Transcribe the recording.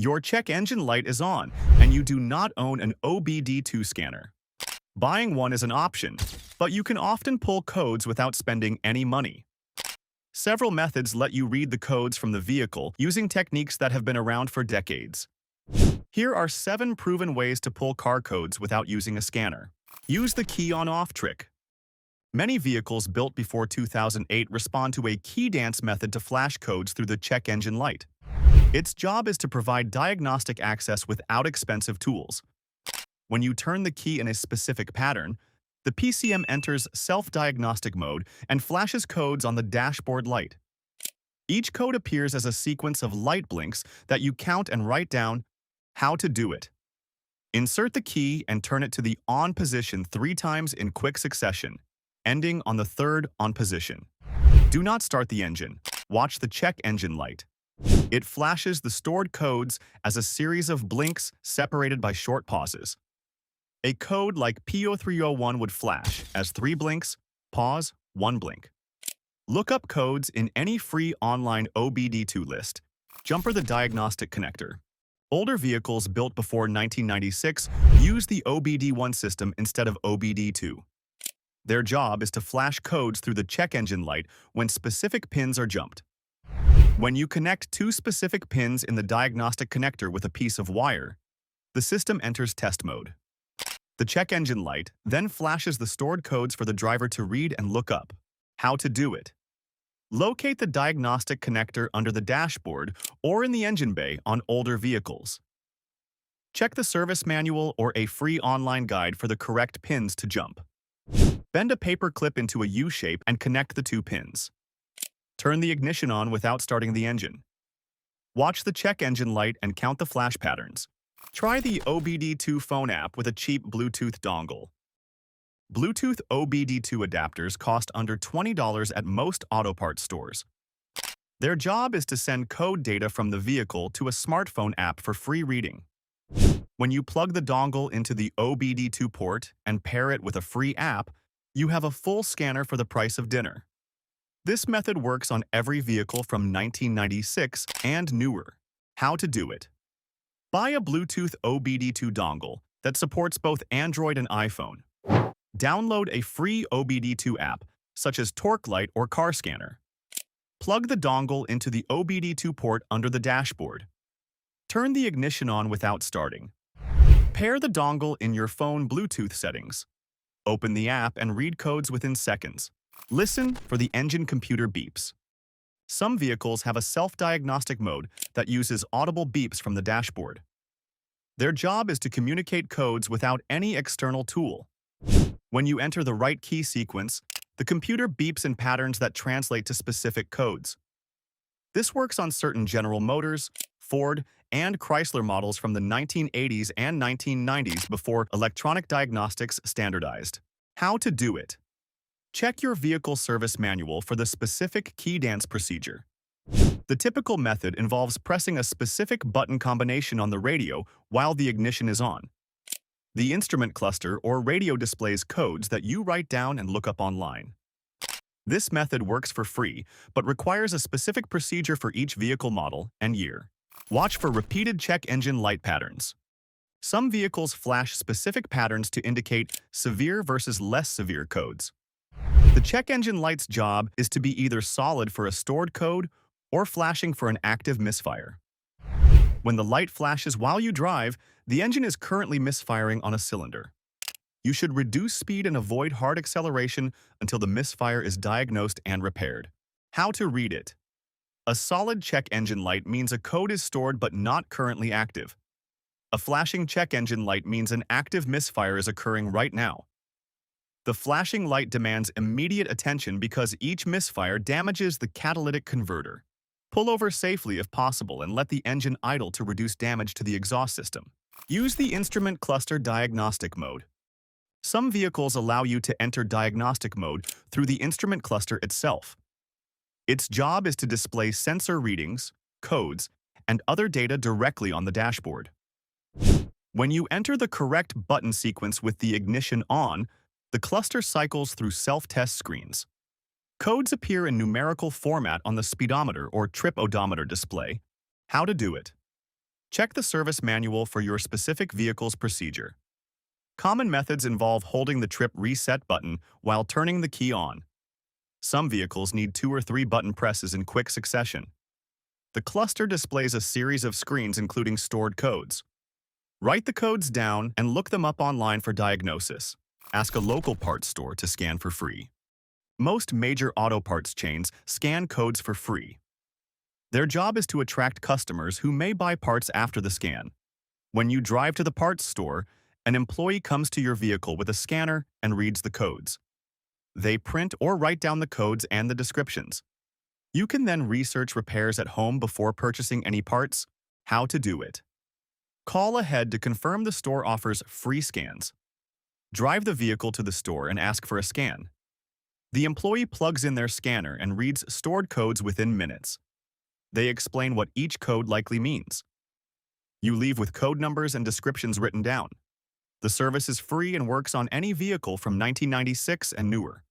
Your check engine light is on, and you do not own an OBD2 scanner. Buying one is an option, but you can often pull codes without spending any money. Several methods let you read the codes from the vehicle using techniques that have been around for decades. Here are 7 proven ways to pull car codes without using a scanner. Use the key on-off trick. Many vehicles built before 2008 respond to a key dance method to flash codes through the check engine light. Its job is to provide diagnostic access without expensive tools. When you turn the key in a specific pattern, the PCM enters self-diagnostic mode and flashes codes on the dashboard light. Each code appears as a sequence of light blinks that you count and write down. How to do it. Insert the key and turn it to the on position 3 times in quick succession, ending on the 3rd on position. Do not start the engine. Watch the check engine light. It flashes the stored codes as a series of blinks separated by short pauses. A code like P0301 would flash as 3 blinks, pause, 1 blink. Look up codes in any free online OBD2 list. Jumper the diagnostic connector. Older vehicles built before 1996 use the OBD1 system instead of OBD2. Their job is to flash codes through the check engine light when specific pins are jumped. When you connect 2 specific pins in the diagnostic connector with a piece of wire, the system enters test mode. The check engine light then flashes the stored codes for the driver to read and look up. How to do it. Locate the diagnostic connector under the dashboard or in the engine bay on older vehicles. Check the service manual or a free online guide for the correct pins to jump. Bend a paper clip into a U shape and connect the 2 pins. Turn the ignition on without starting the engine. Watch the check engine light and count the flash patterns. Try the OBD2 phone app with a cheap Bluetooth dongle. Bluetooth OBD2 adapters cost under $20 at most auto parts stores. Their job is to send code data from the vehicle to a smartphone app for free reading. When you plug the dongle into the OBD2 port and pair it with a free app, you have a full scanner for the price of dinner. This method works on every vehicle from 1996 and newer. How to do it. Buy a Bluetooth OBD2 dongle that supports both Android and iPhone. Download a free OBD2 app, such as TorqueLite or Car Scanner. Plug the dongle into the OBD2 port under the dashboard. Turn the ignition on without starting. Pair the dongle in your phone Bluetooth settings. Open the app and read codes within seconds. Listen for the engine computer beeps. Some vehicles have a self-diagnostic mode that uses audible beeps from the dashboard. Their job is to communicate codes without any external tool. When you enter the right key sequence, the computer beeps in patterns that translate to specific codes. This works on certain General Motors, Ford, and Chrysler models from the 1980s and 1990s before electronic diagnostics standardized. How to do it. Check your vehicle service manual for the specific key dance procedure. The typical method involves pressing a specific button combination on the radio while the ignition is on. The instrument cluster or radio displays codes that you write down and look up online. This method works for free, but requires a specific procedure for each vehicle model and year. Watch for repeated check engine light patterns. Some vehicles flash specific patterns to indicate severe versus less severe codes. The check engine light's job is to be either solid for a stored code or flashing for an active misfire. When the light flashes while you drive, the engine is currently misfiring on a cylinder. You should reduce speed and avoid hard acceleration until the misfire is diagnosed and repaired. How to read it. A solid check engine light means a code is stored but not currently active. A flashing check engine light means an active misfire is occurring right now. The flashing light demands immediate attention because each misfire damages the catalytic converter. Pull over safely if possible and let the engine idle to reduce damage to the exhaust system. Use the instrument cluster diagnostic mode. Some vehicles allow you to enter diagnostic mode through the instrument cluster itself. Its job is to display sensor readings, codes, and other data directly on the dashboard. When you enter the correct button sequence with the ignition on, the cluster cycles through self-test screens. Codes appear in numerical format on the speedometer or trip odometer display. How to do it. Check the service manual for your specific vehicle's procedure. Common methods involve holding the trip reset button while turning the key on. Some vehicles need 2 or 3 button presses in quick succession. The cluster displays a series of screens including stored codes. Write the codes down and look them up online for diagnosis. Ask a local parts store to scan for free. Most major auto parts chains scan codes for free. Their job is to attract customers who may buy parts after the scan. When you drive to the parts store, an employee comes to your vehicle with a scanner and reads the codes. They print or write down the codes and the descriptions. You can then research repairs at home before purchasing any parts. How to do it. Call ahead to confirm the store offers free scans. Drive the vehicle to the store and ask for a scan. The employee plugs in their scanner and reads stored codes within minutes. They explain what each code likely means. You leave with code numbers and descriptions written down. The service is free and works on any vehicle from 1996 and newer.